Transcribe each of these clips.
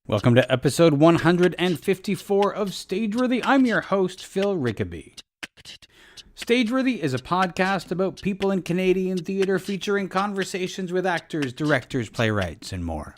Welcome to episode 154 of Stageworthy. I'm your host, Phil Rickaby. Stageworthy is a podcast about people in Canadian theatre featuring conversations with actors, directors, playwrights, and more.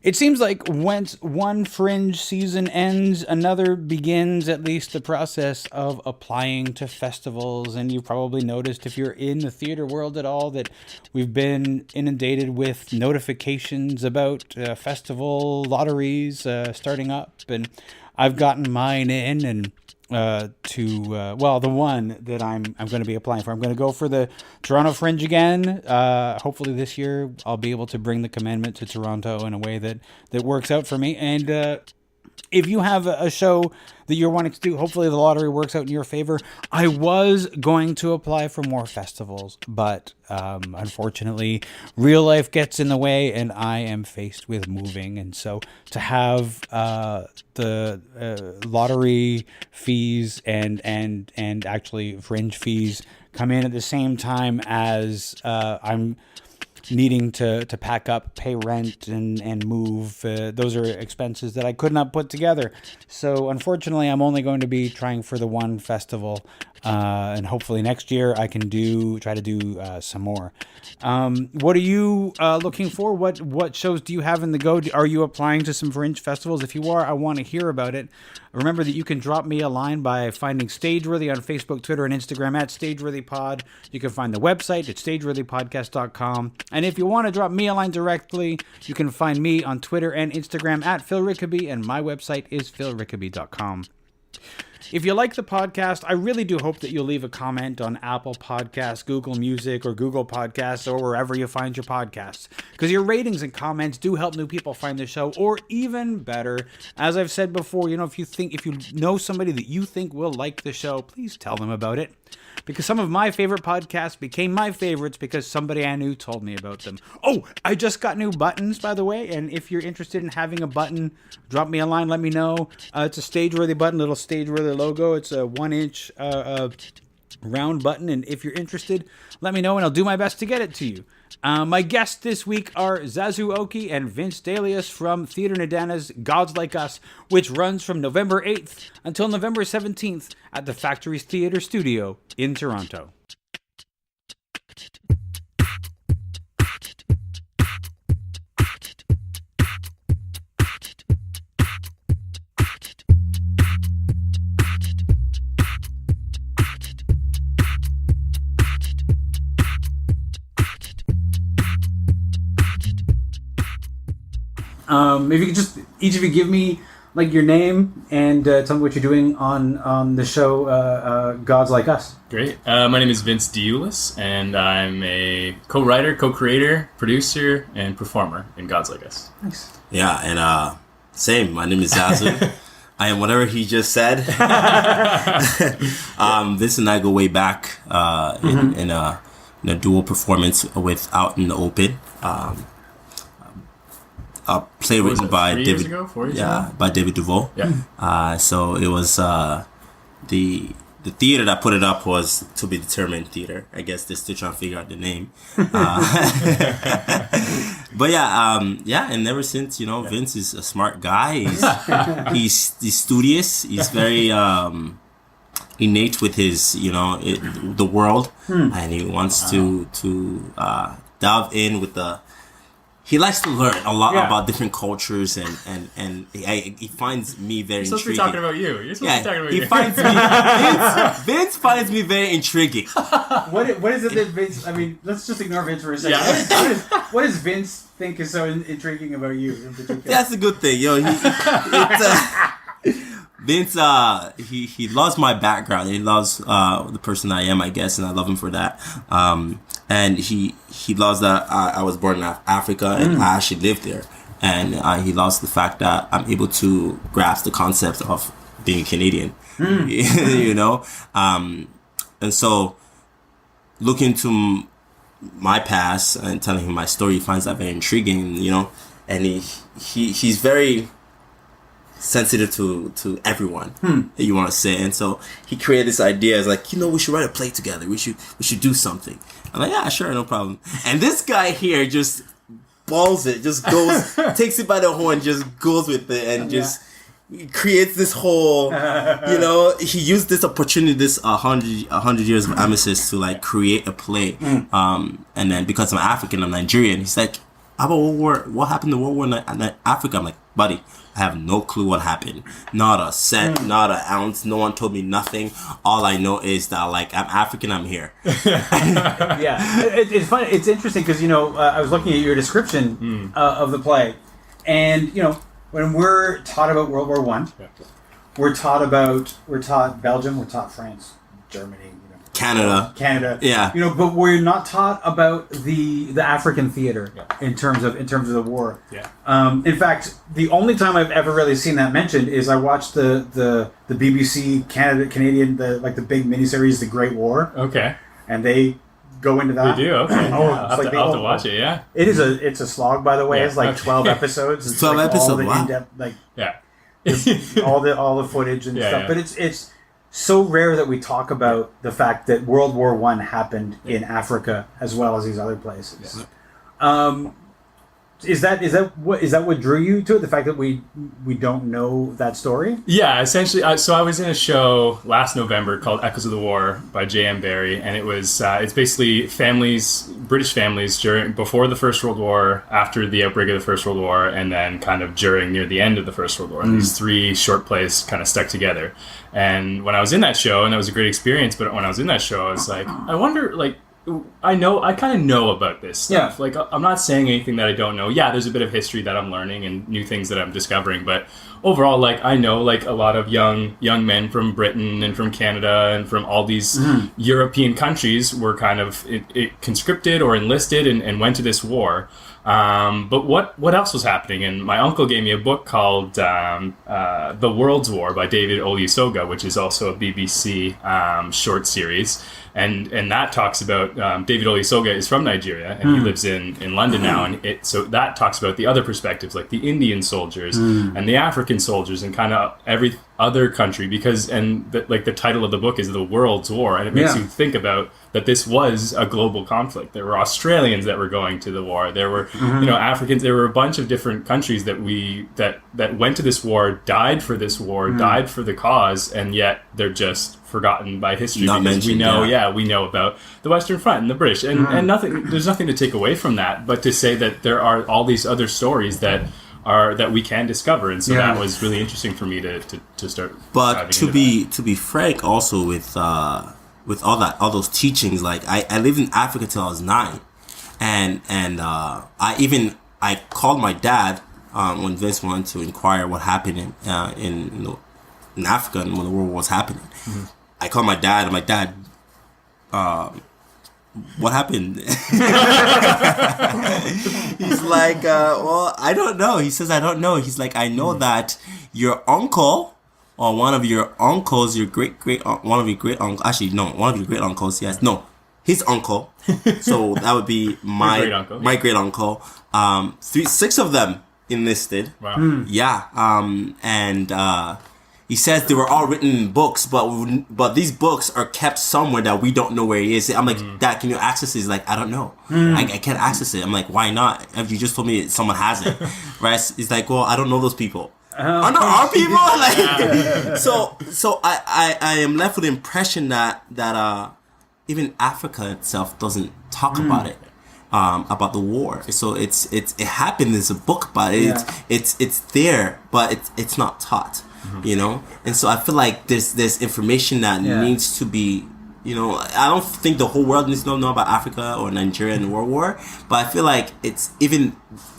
It seems like once one fringe season ends, another begins, at least the process of applying to festivals. And you've probably noticed, if you're in the theater world at all, that we've been inundated with notifications about festival lotteries starting up. And I've gotten mine in, and the one that I'm going to be applying for. I'm going to go for the Toronto Fringe again. Hopefully this year I'll be able to bring the commandment to Toronto in a way that works out for me. And if you have a show that you're wanting to do, hopefully the lottery works out in your favor. I was going to apply for more festivals, but unfortunately real life gets in the way and I am faced with moving. And so to have the lottery fees and actually fringe fees come in at the same time as I'm needing to pack up, pay rent, and move. Those are expenses that I could not put together. So unfortunately, I'm only going to be trying for the one festival. And hopefully next year I can try to do some more. What are you looking for? What shows do you have in the go? Are you applying to some fringe festivals? If you are, I want to hear about it. Remember that you can drop me a line by finding Stageworthy on Facebook, Twitter, and Instagram at StageworthyPod. You can find the website at stageworthypodcast.com. And if you want to drop me a line directly, you can find me on Twitter and Instagram at Phil Rickaby, and my website is philrickaby.com. If you like the podcast, I really do hope that you'll leave a comment on Apple Podcasts, Google Music, or Google Podcasts, or wherever you find your podcasts. Because your ratings and comments do help new people find the show, or even better, as I've said before, if you know somebody that you think will like the show, please tell them about it. Because some of my favorite podcasts became my favorites because somebody I knew told me about them. Oh, I just got new buttons, by the way. And if you're interested in having a button, drop me a line, let me know. It's a Stageworthy button, little Stageworthy logo. It's a 1-inch round button. And if you're interested, let me know and I'll do my best to get it to you. My guests this week are Zazu Oke and Vince Deiulis from Theatre Nidana's Gods Like Us, which runs from November 8th until November 17th at the Factories Theatre Studio in Toronto. If you could just, each of you give me your name and tell me what you're doing on the show Gods Like Us. Great. My name is Vince Deiulis, and I'm a co-writer, co-creator, producer, and performer in Gods Like Us. Nice. Yeah, and same. My name is Zazu. I am whatever he just said. Vince and I go way back in a dual performance with Out in the Open. A play written by 4 years ago? By David Duval. Yeah. So it was the theater that put it up was To Be Determined Theater. I guess they're still trying to figure out the name. But and ever since, Vince is a smart guy. He's studious. He's very innate with his the world, and he wants to delve in with the. He likes to learn a lot about different cultures, and he finds me very intriguing. You're supposed to be talking about you. Vince finds me very intriguing. What is it that Vince... I mean, let's just ignore Vince for a second. Yeah. What does Vince think is so intriguing about you in particular? That's a good thing. Vince, he loves my background. He loves the person I am, I guess, and I love him for that. And he loves that I was born in Africa and I actually lived there. And he loves the fact that I'm able to grasp the concept of being Canadian, and so looking to my past and telling him my story, he finds that very intriguing, and he's very sensitive to everyone, you want to say. And so he created this idea. It's like, we should write a play together. We should do something. I'm like, yeah, sure, no problem. And this guy here just balls it, just goes, takes it by the horn, just goes with it, and just creates this whole, he used this opportunity, this 100 years of Armistice to like create a play. And then because I'm African, I'm Nigerian, he's like, how about what happened to World War in Africa? I'm like, buddy, I have no clue what happened. Not a cent, not an ounce. No one told me nothing. All I know is that, like, I'm African, I'm here. It's funny. It's interesting because, I was looking at your description of the play. And, when we're taught about World War I, we're taught Belgium, we're taught France, Germany, Canada. Yeah. But we're not taught about the African theater in terms of the war. Yeah. In fact, the only time I've ever really seen that mentioned is I watched the BBC Canadian the big miniseries The Great War. Okay. And they go into that. They do. Okay. I'll have to watch it. Yeah. It's a slog, by the way. It's like 12 episodes. It's 12 episodes. All the wow. in-depth, all the footage and stuff. But it's so rare that we talk about the fact that World War I happened in Africa as well as these other places. Is that what drew you to it? The fact that we don't know that story? Yeah, essentially. So I was in a show last November called Echoes of the War by J.M. Barrie, and it's basically British families before the First World War, after the outbreak of the First World War, and then kind of near the end of the First World War. And these three short plays kind of stuck together. And when I was in that show, and that was a great experience, but when I was in that show, I was like, I wonder, like, I kind of know about this stuff. Yeah. Like, I'm not saying anything that I don't know. Yeah, there's a bit of history that I'm learning and new things that I'm discovering. But overall, like, I know, like, a lot of young men from Britain and from Canada and from all these European countries were kind of conscripted or enlisted and went to this war. But what else was happening? And my uncle gave me a book called The World's War by David Olusoga, which is also a BBC short series. And that talks about David Olusoga is from Nigeria, and he lives in London now, and so that talks about the other perspectives, like the Indian soldiers and the African soldiers, and kind of every other country, the title of the book is The World's War, and it makes you think about that this was a global conflict. There were Australians that were going to the war. There were Africans. There were a bunch of different countries that went to this war, died for this war, died for the cause, and yet they're just forgotten by history because we know about the Western Front and the British, and there's nothing to take away from that, but to say that there are all these other stories that we can discover, and so that was really interesting for me to start. But to be frank, also with all those teachings, like I lived in Africa till I was 9, and I called my dad when Vince wanted to inquire what happened in Africa and when the war was happening. I called my dad, and my dad, what happened? He's like, well, I don't know. He says, I don't know. He's like, I know that your uncle, or one of your uncles, one of your great uncles, yes, no, his uncle. So that would be my great uncle. 6 of them enlisted. Wow. Yeah. He says they were all written in books, but these books are kept somewhere that we don't know where he is. I'm like, Dad, can you access it? He's like, I don't know. I can't access it. I'm like, why not? If you just told me someone has it, right? He's like, well, I don't know those people. Are not our people? Like, so I am left with the impression that even Africa itself doesn't talk about it. About the war, so it happened. There's a book about it. It's there, but it's not taught. And so I feel like there's information that needs to be, I don't think the whole world needs to know about Africa or Nigeria in the World War, but I feel like it's even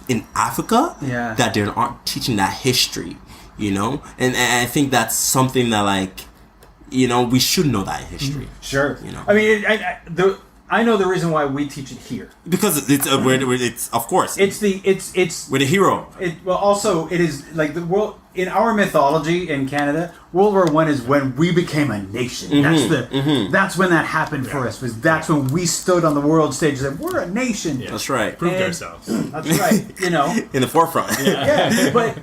in Africa that they aren't teaching that history, and I think that's something that, like, we should know that history. Sure. I mean, I know the reason why we teach it here, because it's of course it's we're the hero. Also it is like the world in our mythology in Canada. World War I is when we became a nation. That's when that happened for us. That's when we stood on the world stage and said we're a nation. Yeah. That's right. Proved ourselves. That's right. In the forefront. But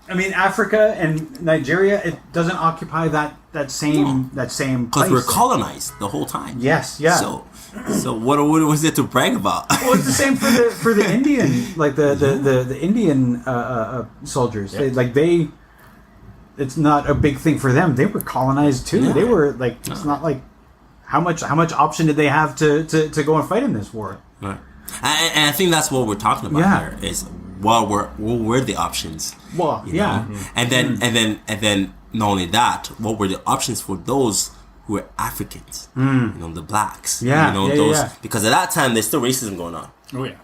I mean, Africa and Nigeria, it doesn't occupy that same place. Because we're colonized the whole time. Yes, yeah. So what was it to brag about? Well, it's the same for the Indian, like the Indian soldiers. Yeah. It's not a big thing for them. They were colonized too. Yeah. They were like, it's not like how much option did they have to go and fight in this war? Right. And I think that's what we're talking about here is what were the options? Well, yeah. Mm-hmm. And then not only that, what were the options for those who were Africans? The blacks. Yeah. Those because at that time there's still racism going on. Oh yeah.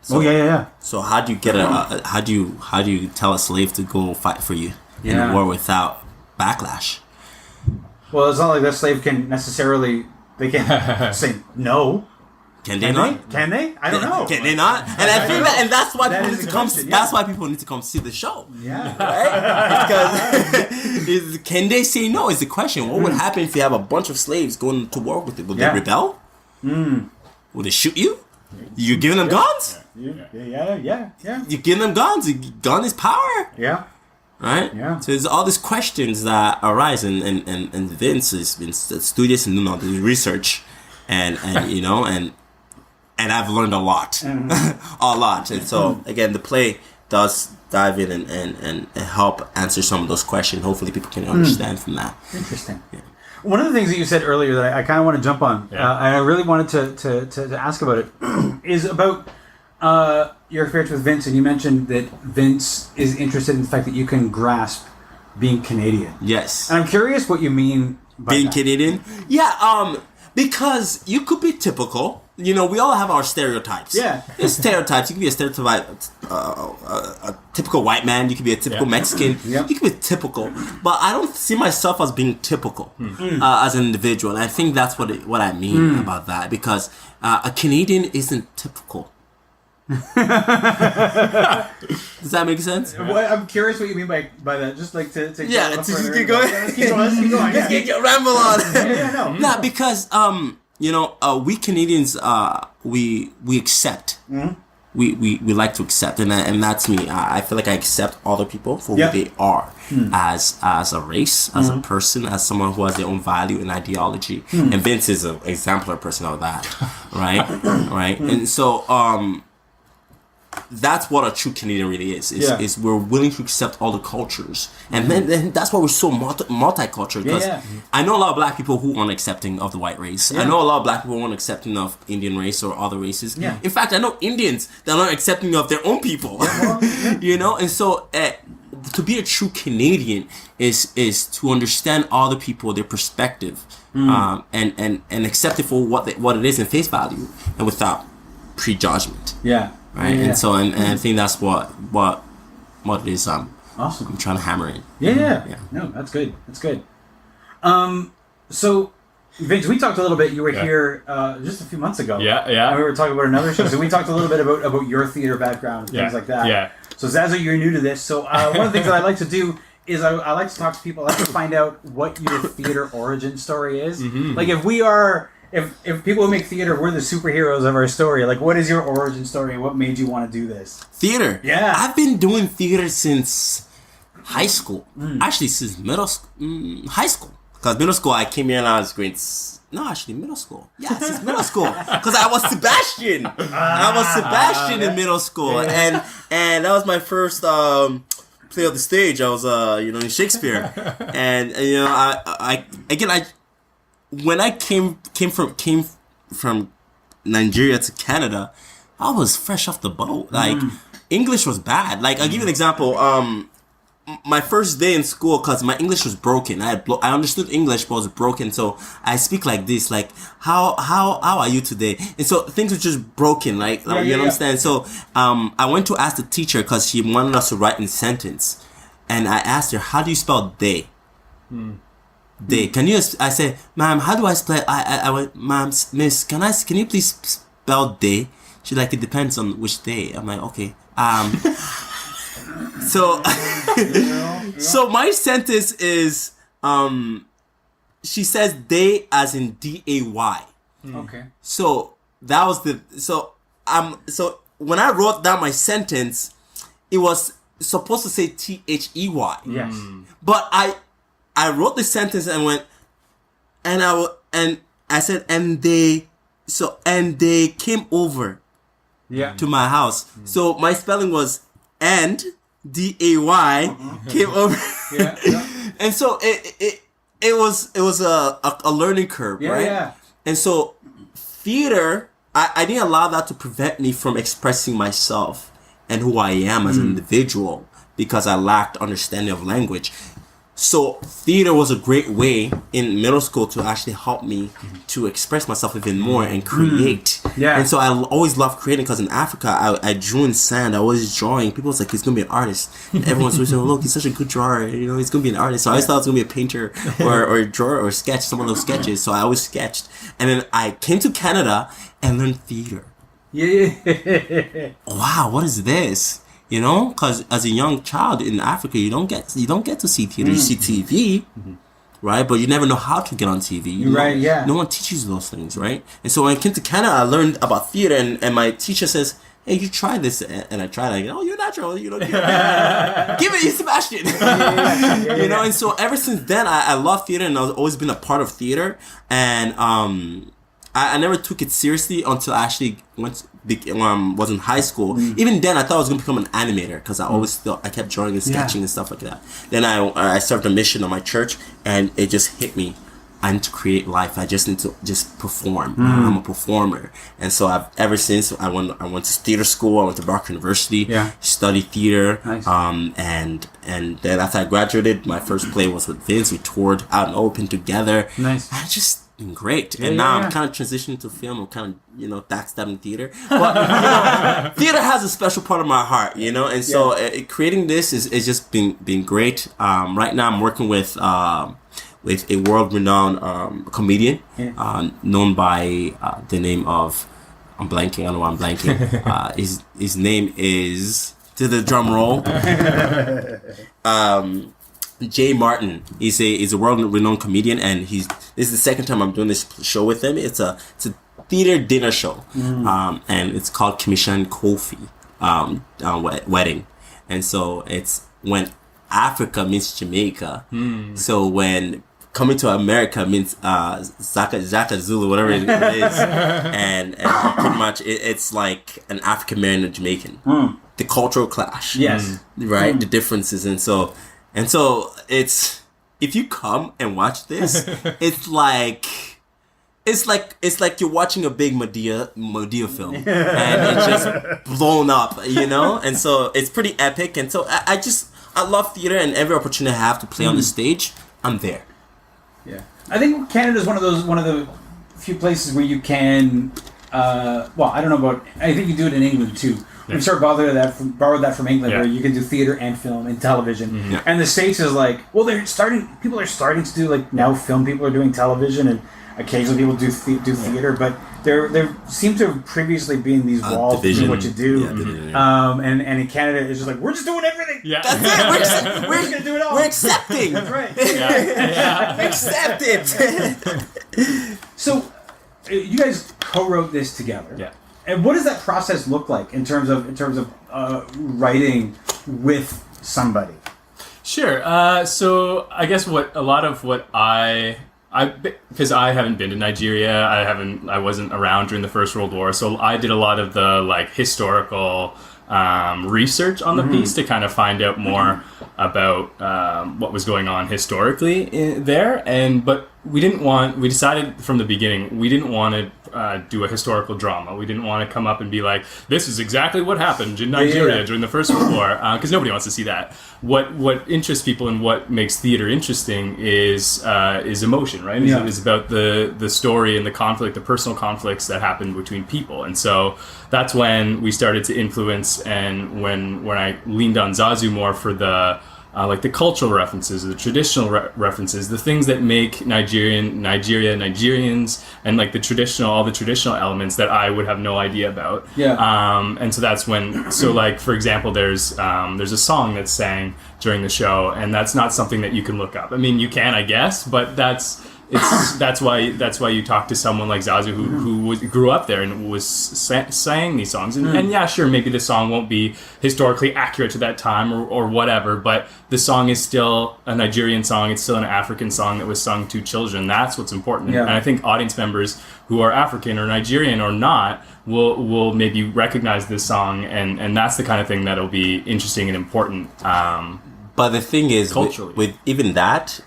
So, yeah. So how do you get how do you tell a slave to go fight for you in a war without backlash? Well, it's not like that slave can necessarily say no. Can they not? Can they? I don't know. Can they not? And I think that, and that's why people need to come. That's why people need to come see the show. Yeah. Right? Because can they say no? Is the question. What would happen if you have a bunch of slaves going to war with it? Would they rebel? Would they shoot you? You giving them guns? Yeah. You giving them guns? Gun is power. Yeah. Right? Yeah. So there's all these questions that arise, and Vince has been studious and doing all this research, and I've learned a lot, a lot. And so again, the play does dive in and help answer some of those questions. Hopefully, people can understand from that. Interesting. Yeah. One of the things that you said earlier that I kind of want to jump on, and I really wanted to ask about it, is about your experience with Vince. And you mentioned that Vince is interested in the fact that you can grasp being Canadian. Yes. And I'm curious what you mean by being that. Canadian. Yeah. Because you could be typical. We all have our stereotypes. Yeah. There's stereotypes. You could be a stereotype, a typical white man. You could be a typical Mexican. Yep. You could be typical. But I don't see myself as being typical as an individual. And I think that's what I mean about that. Because a Canadian isn't typical. Does that make sense? Well, I'm curious what you mean by that. Just like to just keep going. Let's keep going. Just get ramble on. No. Because we Canadians we accept. We like to accept, and that's me. I feel like I accept other people for who they are as a race, as a person, as someone who has their own value and ideology. And Vince is an exemplar person of that, right? And so that's what a true Canadian really is. Is we're willing to accept all the cultures, and then that's why we're so multicultural. Because I know a lot of black people who aren't accepting of the white race. I know a lot of black people who aren't accepting of Indian race or other races. In fact, I know Indians that aren't accepting of their own people. And so to be a true Canadian is to understand other people, their perspective, and accept it for what it is in face value and without prejudgment. Right, and so and I think that's what it is. Awesome. I'm trying to hammer in. Yeah. No, that's good. So, Vince, we talked a little bit. You were here just a few months ago. Yeah. And we were talking about another show. So we talked a little bit about your theater background, things like that. Yeah. So Zazu, you're new to this. So one of the things that I like to do is I like to talk to people. I like to find out what your theater origin story is. Like if people who make theater, we're the superheroes of our story. Like, what is your origin story? What made you want to do this? Theater. Yeah. I've been doing theater since high school. Actually, since high school. Because middle school, I came here and I was middle school. Yeah, since middle school. Because I was Sebastian. In middle school. And that was my first play on the stage. I was, in Shakespeare. And when I came from Nigeria to Canada, I was fresh off the boat. Like English was bad. Like I'll give you an example. My first day in school, cause my English was broken. I understood English, but it was broken. So I speak like this, like how are you today? And so things were just broken. Like you understand. So I went to ask the teacher cause she wanted us to write in sentence, and I asked her, how do you spell day? Day. Can you? I said, ma'am, how do I spell? I went, ma'am, miss, can you please spell day? She's like, it depends on which day. I'm like, okay. So my sentence is, she says day as in D-A-Y. Okay. So that was so when I wrote down my sentence, it was supposed to say T-H-E-Y. Yes. But I wrote the sentence and went, and I said, and they So, and they came over to my house. So my spelling was and D-A-Y came over. And so it was a learning curve, right? Yeah. And so theater, I didn't allow that to prevent me from expressing myself and who I am as an individual because I lacked understanding of language. So theater was a great way in middle school to actually help me to express myself even more and create. And so I always loved creating because in Africa, I drew in sand. I was drawing. People was like, he's going to be an artist. And everyone's always saying, look, he's such a good drawer. You know, he's going to be an artist. So I always thought it was going to be a painter or a drawer or sketch, some of those sketches. So I always sketched. And then I came to Canada and learned theater. Wow, what is this? You know, because as a young child in Africa, you don't get to see theater. You see TV, right? But you never know how to get on TV. No one teaches you those things, right? And so when I came to Canada, I learned about theater, and my teacher says, "Hey, you try this," and I tried it. Oh, you're natural. You know, give it, you Sebastian. You know, and so ever since then, I love theater, and I've always been a part of theater, and I never took it seriously until I actually was in high school. Even then, I thought I was going to become an animator because I always thought I kept drawing and sketching and stuff like that. Then I served a mission on my church, and it just hit me. I need to create life. I just need to just perform. I'm a performer, and so ever since I went to theater school. I went to Barker University, studied theater, and then after I graduated, my first play was with Vince. We toured out and open together. I just been great, and now I'm kind of transitioning to film. I'm kind of backstabbing theater, but theater has a special part of my heart, and so creating this is just been great. Right now I'm working with a world-renowned comedian known by the name of I'm blanking. I don't know why I'm blanking. His name is, to the drum roll, Jay Martin. He's a world-renowned comedian, and this is the second time I'm doing this show with him. It's a theater dinner show, and it's called Commission Kofi Wedding, and so it's when Africa meets Jamaica. So when coming to America means Zaka Zulu, whatever it is, and pretty much it's like an African American and Jamaican. The cultural clash, right? The differences, and so it's, if you come and watch this, it's like you're watching a big Medea film, and it's just blown up, and so it's pretty epic. And so I love theater, and every opportunity I have to play on the stage, I'm there. Yeah, I think Canada is one of the few places where you can. I don't know about. I think you do it in England too. We sort of borrowed that from England, where you can do theater and film and television. And the States is like, well, people are starting to do, like, now film people are doing television, and occasionally people do theater, but there seem to have previously been these walls between what you do. And in Canada, it's just like, we're just doing everything. Yeah. That's it. We're just going to do it all. We're accepting. That's right. Accept it. So, you guys co-wrote this together. Yeah. And what does that process look like in terms of writing with somebody? Sure. So I guess because I haven't been to Nigeria, I wasn't around during the First World War, so I did a lot of the historical research on the piece to kind of find out more about what was going on historically there. But we decided from the beginning, we didn't want to do a historical drama. We didn't want to come up and be like, this is exactly what happened in Nigeria during the First World War, because nobody wants to see that. What interests people and what makes theater interesting is emotion, right? It's about the story and the conflict, the personal conflicts that happen between people. And so that's when we started to influence, and when I leaned on Zazu more for the cultural references, the traditional references, the things that make Nigeria, Nigerians, and all the traditional elements that I would have no idea about. And so that's when, for example, there's a song that's sang during the show, and that's not something that you can look up. I mean, you can, I guess, but that's why you talk to someone like Zazu who grew up there and was sang these songs, and yeah, sure, maybe the song won't be historically accurate to that time or whatever, but the song is still a Nigerian song. It's still an African song that was sung to children. That's what's important. And I think audience members who are African or Nigerian or not will maybe recognize this song, and that's the kind of thing that'll be interesting and important. But the thing is, culturally, with even that,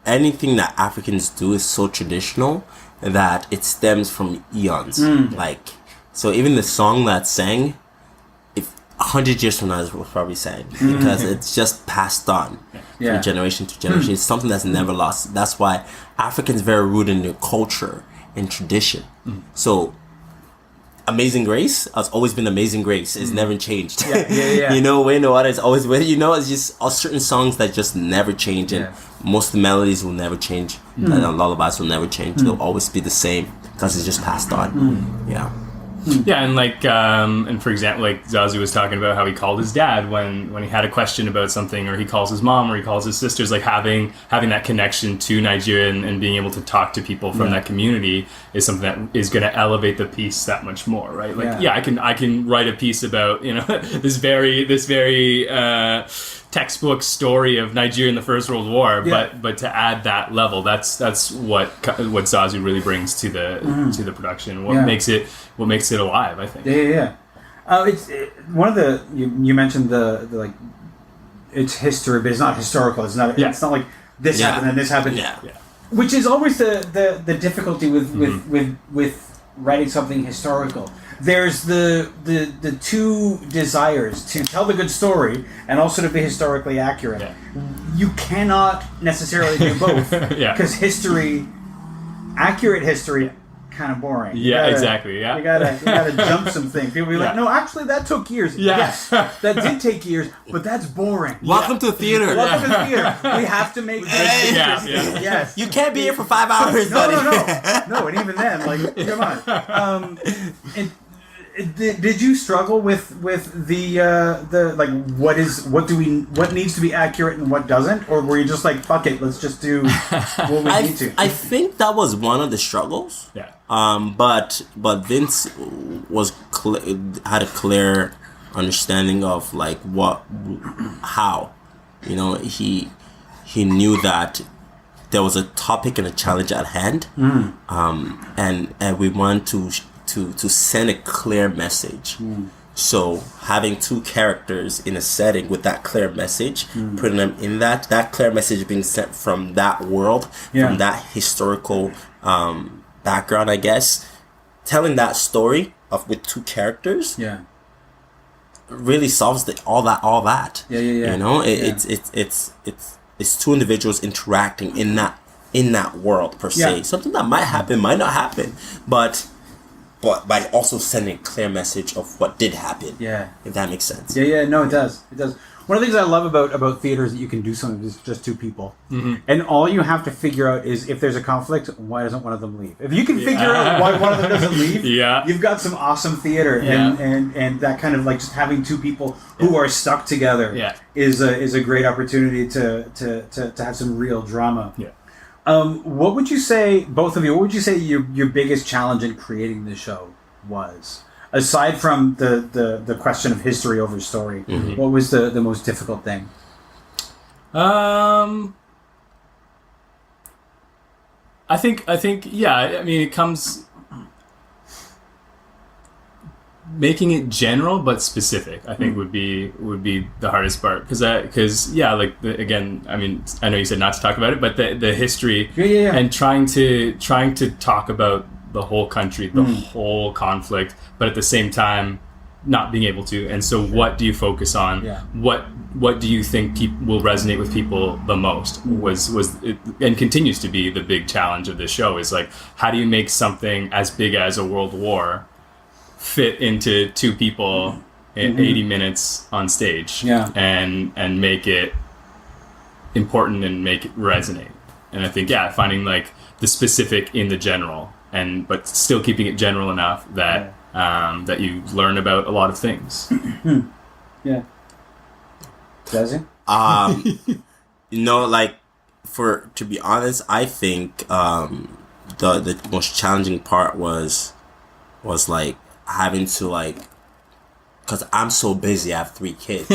anything that Africans do is so traditional that it stems from eons. Like, so even the song that's sang, if 100 years from now, it will probably sang because it's just passed on from generation to generation. It's something that's never lost. That's why Africans are very rooted in their culture and tradition. So Amazing Grace has always been Amazing Grace. It's never changed. You know, Way in the Water is always with, you know, it's just certain songs that just never change, and most of the melodies will never change, and the lullabies will never change. They'll always be the same because it's just passed on. Yeah, and like, and for example, like Zazu was talking about how he called his dad when he had a question about something, or he calls his mom, or he calls his sisters. Like having that connection to Nigeria and being able to talk to people from that community is something that is going to elevate the piece that much more, right? Like, I can write a piece about, you know, this very textbook story of Nigeria in the First World War, but to add that level, that's what Zazu really brings to the production. What makes it alive, I think. It's one of the you mentioned the like, it's history, but it's not historical. It's not. It's not like this happened and this happened. Which is always the difficulty with writing something historical. There's the two desires to tell the good story and also to be historically accurate. You cannot necessarily do both because accurate history, kind of boring. You gotta jump some things. People be like, no, actually that took years. Yes, that did take years, but that's boring. Welcome to theater. Welcome to theater. We have to make yes. You can't be here for 5 hours. No, and even then, like, come on. Did you struggle with the like what needs to be accurate and what doesn't, or were you just like, fuck it, let's just do what we need to? I think that was one of the struggles. But Vince had a clear understanding of like how, you know, he knew that there was a topic and a challenge at hand, and we want to send a clear message. So having two characters in a setting with that clear message, putting them in that clear message being sent from that world, from that historical background, I guess, telling that story with two characters, really solves all that. You know, it's two individuals interacting in that world per se. Something that might happen, might not happen, but by also sending a clear message of what did happen. If that makes sense. No, it does. One of the things I love about theater is that you can do something with just two people. And all you have to figure out is, if there's a conflict, why doesn't one of them leave? If you can figure out why one of them doesn't leave, you've got some awesome theater. And that kind of like just having two people who are stuck together is a great opportunity to have some real drama. What would you say, both of you, what would you say your biggest challenge in creating the show was? Aside from the question of history over story, what was the most difficult thing? I think I mean, it comes making it general but specific, I think would be the hardest part, because like again, I mean, I know you said not to talk about it, but the history and trying to talk about the whole country, the whole conflict, but at the same time not being able to. And so what do you focus on? What do you think will resonate with people the most? Was it, and continues to be the big challenge of this show, is like, how do you make something as big as a world war fit into two people in 80 minutes on stage, and make it important and make it resonate. And I think finding like the specific in the general, but still keeping it general enough that that you learn about a lot of things. Zazu? You know, like to be honest, I think the most challenging part was like having to like, because I'm so busy. I have 3 kids.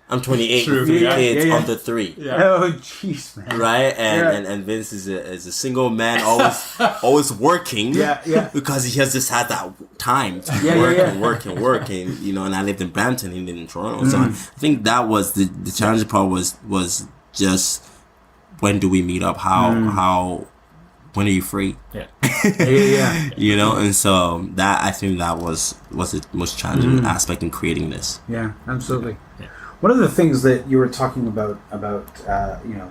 I'm 28, True. 3 Yeah, kids, yeah, yeah. under 3. Yeah. Oh, jeez, man. Right, Yeah. and Vince is a single man, always working. Yeah. Because he just had that time to Yeah, work yeah. and work, and you know. And I lived in Brampton, he lived in Toronto, so I think that was the challenging part was just when do we meet up? How when are you free? Yeah. Yeah. You know, and so that I think that was the most challenging aspect in creating this. Yeah, absolutely. Yeah. One of the things that you were talking about you know,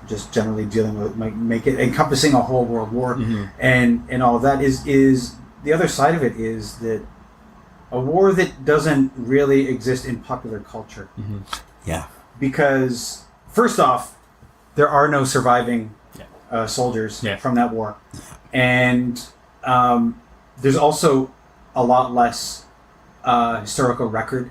just generally dealing with make it encompassing a whole world war and all of that is the other side of it is that a war that doesn't really exist in popular culture. Yeah. Because first off, there are no surviving soldiers Yeah. from that war, and there's also a lot less historical record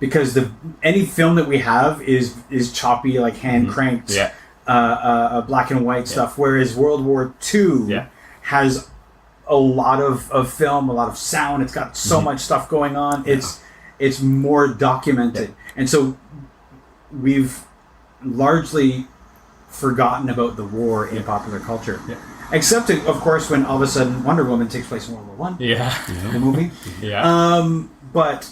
because any film that we have is choppy, like hand cranked, black and white stuff. Whereas World War II has a lot of film, a lot of sound. It's got so much stuff going on. It's more documented, and so we've largely forgotten about the war in popular culture. Yeah. Except, of course, when all of a sudden Wonder Woman takes place in World War I. The movie. Yeah. But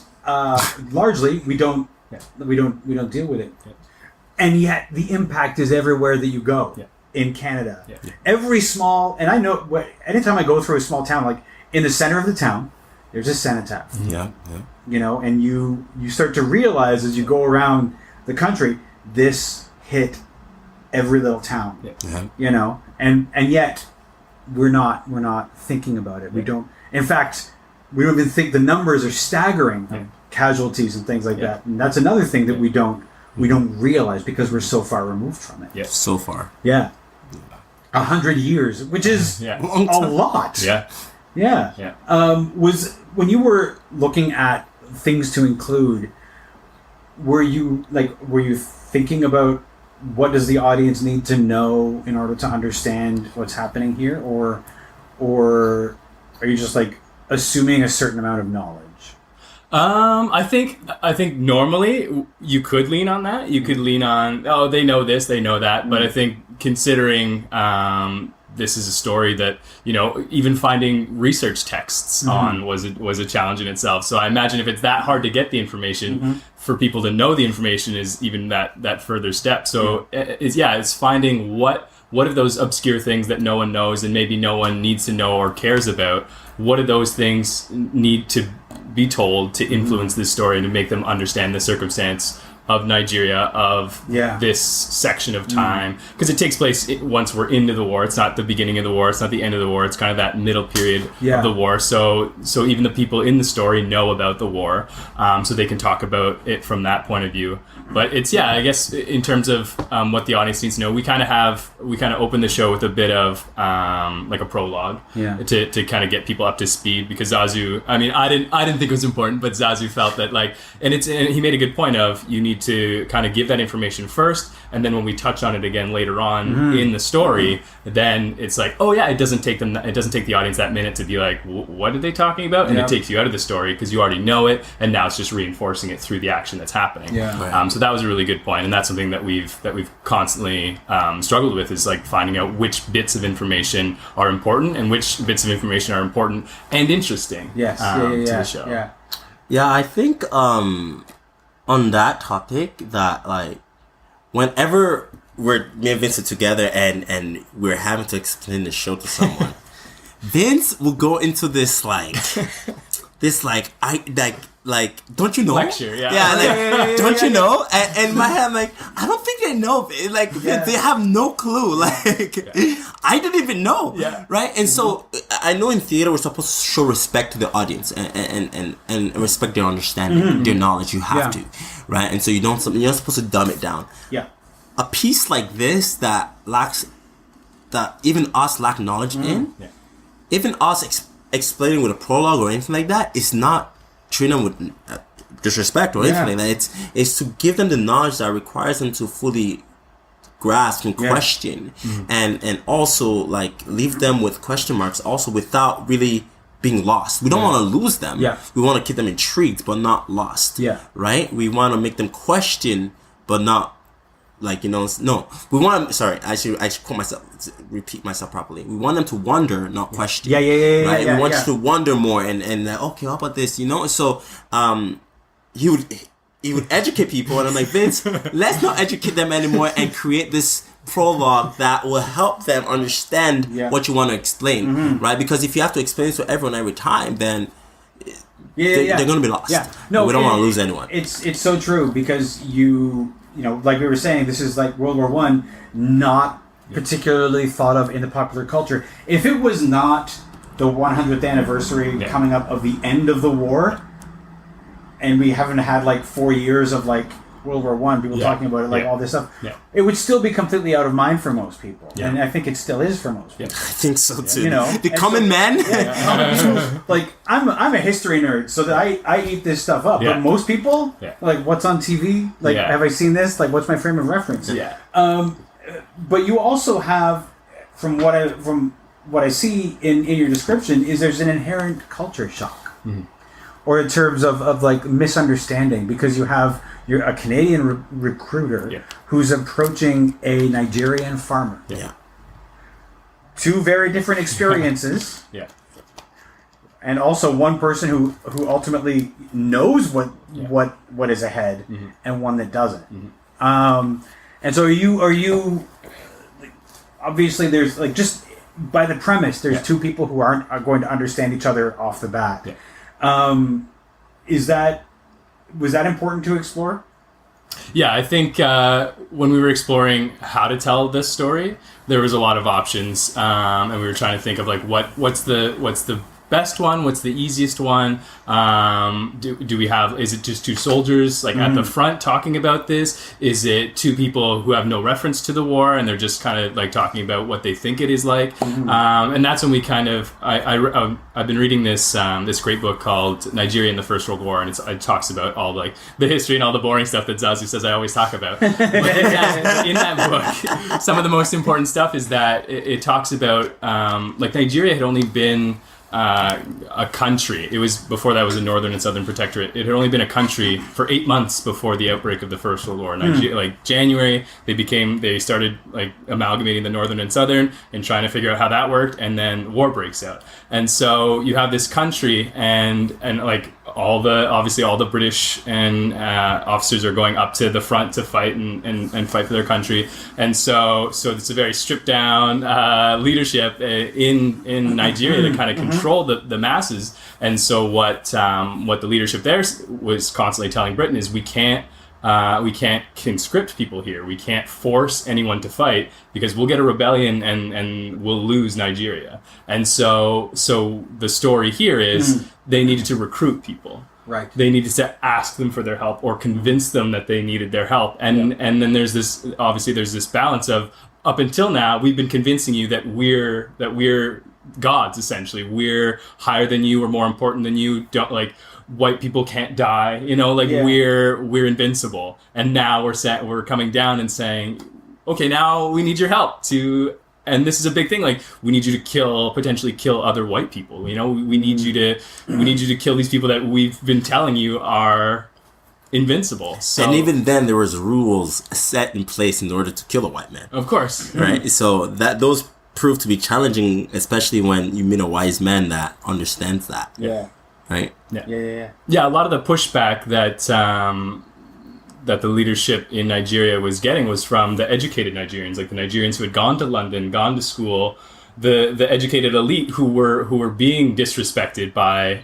largely we don't deal with it. Yeah. And yet the impact is everywhere that you go in Canada. Yeah. Every small, and I know anytime I go through a small town, like in the center of the town, there's a cenotaph. Yeah. You know, and you start to realize as you go around the country, this hit every little town. You know, and yet we're not thinking about it. We don't. In fact, we don't even think the numbers are staggering, like casualties and things like that. And that's another thing that we don't realize because we're so far removed from it. Yeah. So far. Yeah. 100 years, which is a lot. Yeah. Was when you were looking at things to include, were you thinking about what does the audience need to know in order to understand what's happening here, or are you just like assuming a certain amount of knowledge? I think normally you could lean on that. You could lean on, they know this, they know that. But I think considering this is a story that, you know, even finding research texts on was a challenge in itself. So I imagine if it's that hard to get the information, for people to know the information is even that further step. So it's finding what of those obscure things that no one knows and maybe no one needs to know or cares about, what do those things need to be told to influence this story and to make them understand the circumstance of Nigeria, of this section of time, because it takes place once we're into the war. It's not the beginning of the war, it's not the end of the war, it's kind of that middle period of the war. So even the people in the story know about the war, so they can talk about it from that point of view. But it's I guess in terms of what the audience needs to know, we kind of open the show with a bit of like a prologue to kind of get people up to speed, because Zazu, I mean, I didn't think it was important, but Zazu felt that and he made a good point of, you need to kind of give that information first, and then when we touch on it again later on in the story, then it's like, it doesn't take the audience that minute to be like, what are they talking about? And it takes you out of the story because you already know it, and now it's just reinforcing it through the action that's happening. So that was a really good point, and that's something that we've constantly struggled with, is like finding out which bits of information are important and which bits of information are important and interesting to the show. I think on that topic, that like whenever me and Vince are together and we're having to explain the show to someone, Vince will go into this don't you know? Lecture, don't you know? And in my head, I'm like, I don't think they know. Like, they have no clue. Like, I didn't even know. Right? And so, I know in theater, we're supposed to show respect to the audience and respect their understanding, their knowledge. You have to. Right? And so, you're not supposed to dumb it down. A piece like this that even us lack knowledge in, even us explaining with a prologue or anything like that, it's not treating them with disrespect or anything like that. It's to give them the knowledge that requires them to fully grasp and question, and also like leave them with question marks, also without really being lost. We don't want to lose them. Yeah. We want to keep them intrigued, but not lost. Yeah. Right? We want to make them question, but not like, you know, no. We want them, sorry, I should repeat myself properly. We want them to wonder, not question. Yeah. Right? We want you to wonder more and okay, how about this? You know? So, he would educate people, and I'm like, Vince, let's not educate them anymore and create this prologue that will help them understand what you want to explain, right? Because if you have to explain it to everyone every time, then they're going to be lost. Yeah, no, we don't want to lose anyone. It's so true, because you know, like we were saying, this is like World War I, not particularly thought of in the popular culture. If it was not the 100th anniversary coming up of the end of the war, and we haven't had like 4 years of like World War I, people talking about it, like all this stuff, it would still be completely out of mind for most people. And I think it still is for most people. I think so too. You know, the common man. Like I'm a history nerd, so that I eat this stuff up. But most people, like, what's on TV? Like, have I seen this? Like, what's my frame of reference? But you also have, from what I see in your description, is there's an inherent culture shock. Or in terms of like misunderstanding, because you're a Canadian recruiter who's approaching a Nigerian farmer. Two very different experiences. And also one person who ultimately knows what is ahead, and one that doesn't. And so are you obviously there's like, just by the premise, there's two people who are going to understand each other off the bat. Was that important to explore? Yeah, I think when we were exploring how to tell this story, there was a lot of options, and we were trying to think of like what's the best one, what's the easiest one. Do we have? Is it just two soldiers like at the front talking about this? Is it two people who have no reference to the war and they're just kind of like talking about what they think it is like? And that's when we kind of I've been reading this great book called Nigerian: The First World War, and it talks about all like the history and all the boring stuff that Zazu says I always talk about. But in that book, some of the most important stuff is that it talks about like Nigeria had only been a country. It was, before that was a northern and southern protectorate. It had only been a country for 8 months before the outbreak of the First World War. Like January, they started like amalgamating the northern and southern and trying to figure out how that worked, and then war breaks out. And so you have this country, and like obviously all the British and officers are going up to the front to fight and fight for their country. And so it's a very stripped down leadership in Nigeria that kind of control the masses. And so what the leadership there was constantly telling Britain is we can't conscript people here. We can't force anyone to fight, because we'll get a rebellion and we'll lose Nigeria. And so the story here is they needed to recruit people. Right. They needed to ask them for their help or convince them that they needed their help. And then there's this balance of, up until now, we've been convincing you that we're gods, essentially. We're higher than you, we're more important than you. Don't, like, white people can't die, we're invincible. And now we're coming down and saying, okay, now we need your help and this is a big thing, like, we need you to potentially kill other white people. We need you to kill these people that we've been telling you are invincible. So, and even then there was rules set in place in order to kill a white man. Of course. Right? So those proved to be challenging, especially when you meet a wise man that understands that. Yeah. Right? Yeah. Yeah, a lot of the pushback that the leadership in Nigeria was getting was from the educated Nigerians, like the Nigerians who had gone to London, gone to school, the educated elite who were being disrespected by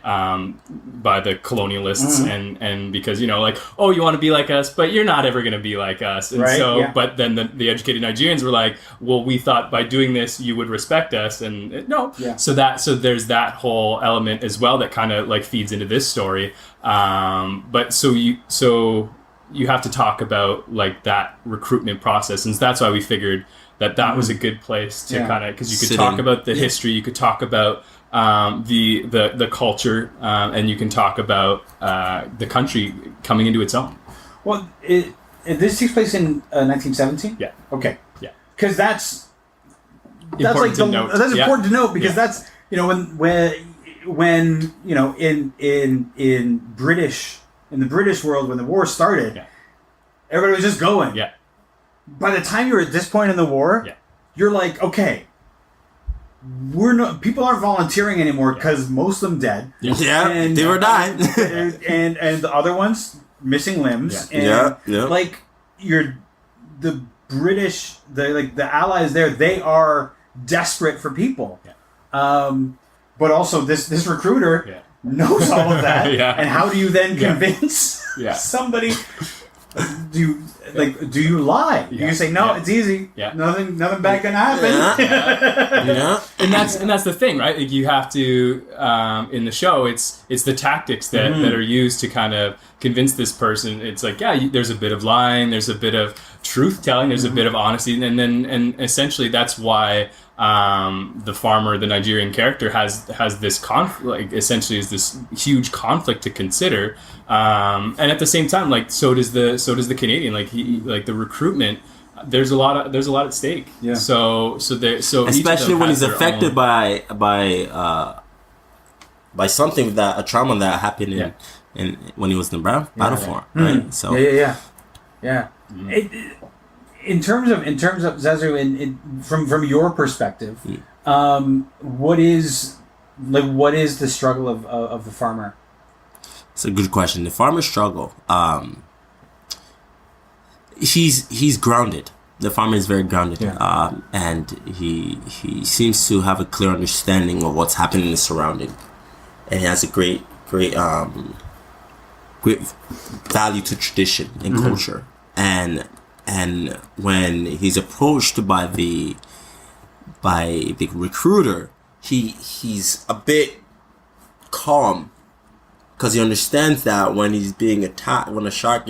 the colonialists, and because, like, oh, you want to be like us, but you're not ever going to be like us. And but then the educated Nigerians were like, well, we thought by doing this you would respect us, and no. Yeah. So there's that whole element as well that kind of like feeds into this story. But you have to talk about like that recruitment process, and that's why we figured that was a good place to kind of, because you could talk about the history, you could talk about the culture, and you can talk about the country coming into its own. Well, this takes place in 1917? Yeah. Okay. because that's Important to note. That's important to note because that's when in the British world when the war started, everybody was just going. Yeah. By the time you're at this point in the war, you're like, okay, people aren't volunteering anymore because most of them dead. Yeah, and, they were dying, and the other ones missing limbs. And like the British, the Allies there, they are desperate for people. But also this recruiter knows all of that. And how do you then convince somebody? Do you lie? Do you say no? It's easy. Nothing bad can happen. And that's the thing, right? Like you have to in the show. It's the tactics that are used to kind of convince this person. It's like there's a bit of lying, there's a bit of truth telling, there's a bit of honesty, and essentially that's why the farmer, the Nigerian character, has this conflict. Like essentially, is this huge conflict to consider, and at the same time, like so does the Canadian. Like the recruitment. There's a lot at stake. Yeah. So especially when he's affected by something a trauma that happened in when he was in the battlefront, right? So yeah. In terms of Zazu, from your perspective, what is the struggle of the farmer? It's a good question. The farmer struggle. He's grounded. The farmer is very grounded, and he seems to have a clear understanding of what's happening in the surrounding, and he has a great value to tradition and culture. And when he's approached by the recruiter, he's a bit calm because he understands that when he's being attacked, when a shark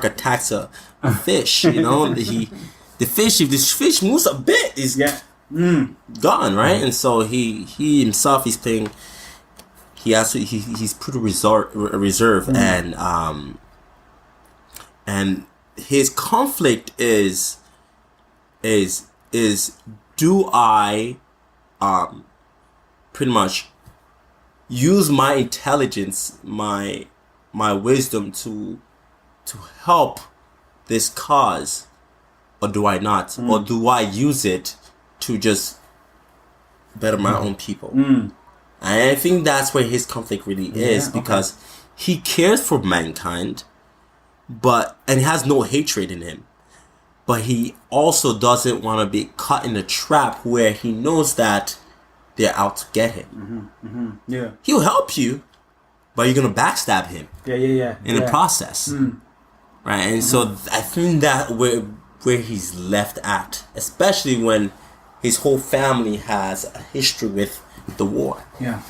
attacks a fish, the fish, if this fish moves a bit, is gone, right? And so he himself, he's playing. He's pretty reserved, and his conflict is do I pretty much use my intelligence, my wisdom to help this cause, or do I not? Or do I use it to just better my own people? And I think that's where his conflict really is, because he cares for mankind, and he has no hatred in him. But he also doesn't want to be caught in a trap where he knows that they're out to get him. Yeah. He'll help you, but you're going to backstab him. In the process. Right? And so I think that where he's left at, especially when his whole family has a history with the war. Yeah.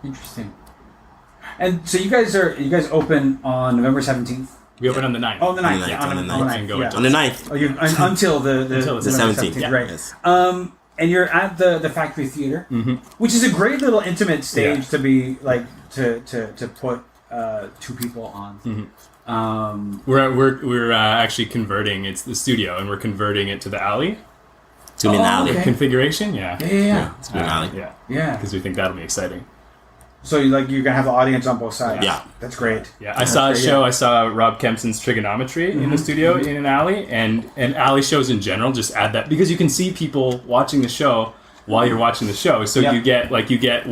Interesting. And so you guys open on November 17th? We open on the 9th. Oh, on the 9th. On the 9th. On the 9th. Oh, until the 17th. Right. Yes. And you're at the Factory Theater, which is a great little intimate stage to be like to put two people on. We're actually converting. It's the studio, and we're converting it to the alley. To an alley configuration. Yeah. It's an alley. Yeah. Because we think that'll be exciting. So you're gonna have the audience on both sides. Yeah, that's great. Yeah, I saw a show. I saw Rob Kempson's Trigonometry in the studio in an alley, and alley shows in general just add that because you can see people watching the show while you're watching the show. So you get what you get,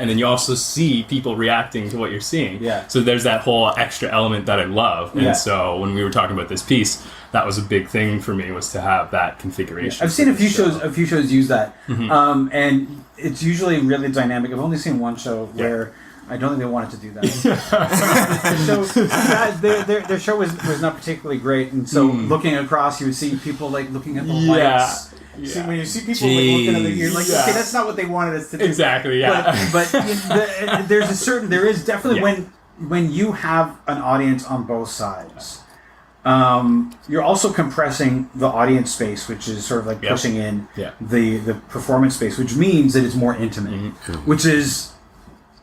and then you also see people reacting to what you're seeing. Yeah. So there's that whole extra element that I love. And so when we were talking about this piece, that was a big thing for me, was to have that configuration. Yeah. I've seen a few shows use that, and it's usually really dynamic. I've only seen one show where I don't think they wanted to do that. So their show was not particularly great, and so looking across, you would see people like looking at the lights. See, when you see people like, looking at it, you're like, okay, that's not what they wanted us to do. Exactly. Yeah. But there is definitely when you have an audience on both sides. You're also compressing the audience space, which is sort of like pushing in the performance space, which means that it's more intimate, which is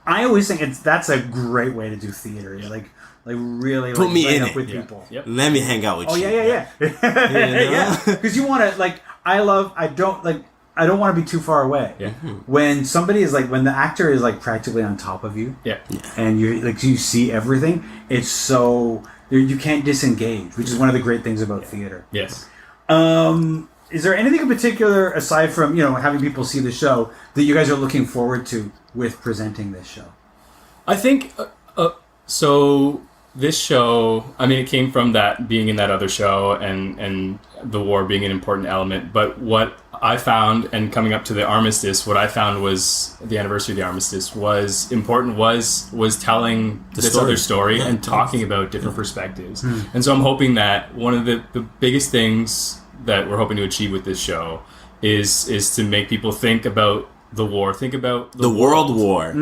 I always think that's a great way to do theater. Is like really Put me in up it. with people. Yep. Let me hang out with you. Yeah. Yeah, because you want to I don't want to be too far away. Yeah. When somebody is when the actor is practically on top of you. Yeah. And you see everything. It's so you can't disengage, which is one of the great things about theater. Yes. Is there anything in particular aside from having people see the show that you guys are looking forward to with presenting this show? I think so. This show, I mean, it came from that being in that other show and the war being an important element. But what I found, and coming up to the Armistice, what I found was the anniversary of the Armistice was important. Was telling this other story and talking about different perspectives. And so I'm hoping that one of the biggest things that we're hoping to achieve with this show is to make people think about the war, think about the World War,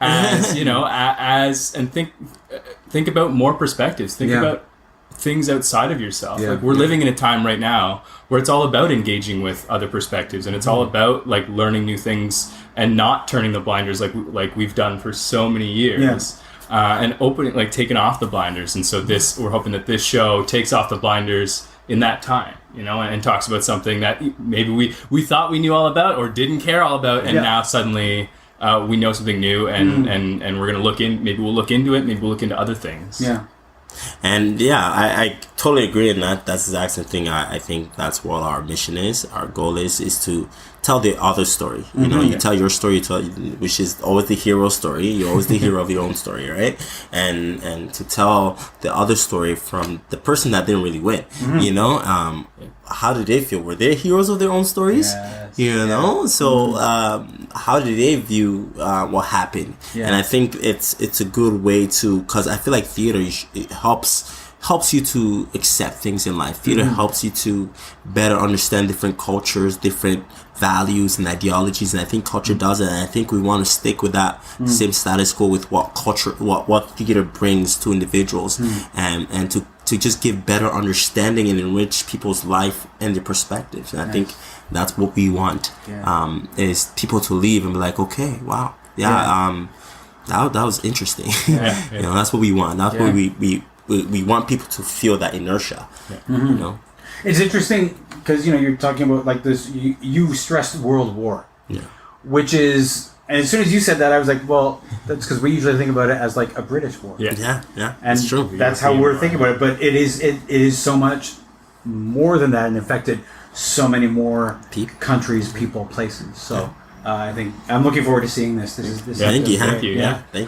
as and think about more perspectives. Think about things outside of yourself. We're living in a time right now where it's all about engaging with other perspectives, and it's all about learning new things and not turning the blinders like we've done for so many years. And opening, taking off the blinders. And so we're hoping that this show takes off the blinders in that time, and talks about something that maybe we thought we knew all about or didn't care all about, and now suddenly we know something new, and we're going to maybe we'll look into it, maybe we'll look into other things. Yeah. And I totally agree in that. That's the exact same thing. I think that's what our mission is. Our goal is to tell the other story. You tell your story, which is always the hero story. You're always the hero of your own story, right? And to tell the other story from the person that didn't really win. How did they feel? Were they heroes of their own stories? Yes. So how did they view what happened? And I think it's a good way to, because I feel like theater it helps you to accept things in life. Theater helps you to better understand different cultures, different values and ideologies, and I think culture does it, and I think we want to stick with that same status quo with what culture, what theater brings to individuals, and to just give better understanding and enrich people's life and their perspectives. And I think that's what we want, is people to leave and be like, okay, wow, that was interesting. That's what we want. That's what we want people to feel, that inertia. It's interesting because you're talking about this. You stressed World War, which is, and as soon as you said that, I was like, well, that's because we usually think about it as a British war. And it's true. That's how we're thinking about it. But it is so much more than that, and affected so many more countries, people, places. So. I think I'm looking forward to seeing this. Thank you. Thank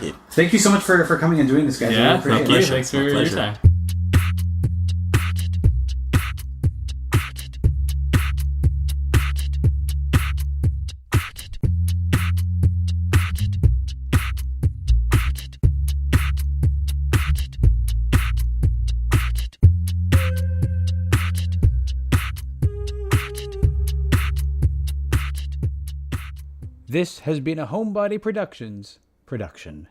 you. Thank you so much for coming and doing this, guys. Yeah, really appreciate it. Thanks for your time. This has been a Homebody Productions production.